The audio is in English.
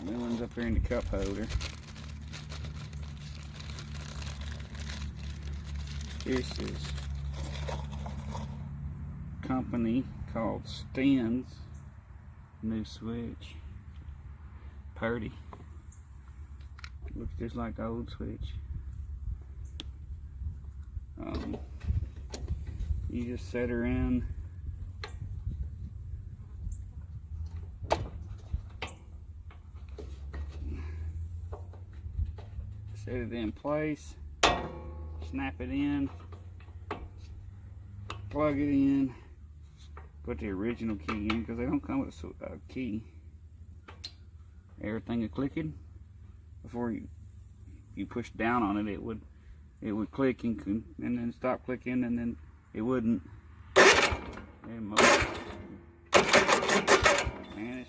New one's up here in the cup holder. This is a company called Sten's new switch. Purdy. Looks just like the old switch. You just set her in. Set it in place. Snap it in. Plug it in. Put the original key in because they don't come with a key. Everything is clicking. Before you push down on it, it would click and then stop clicking, and then it wouldn't. And man,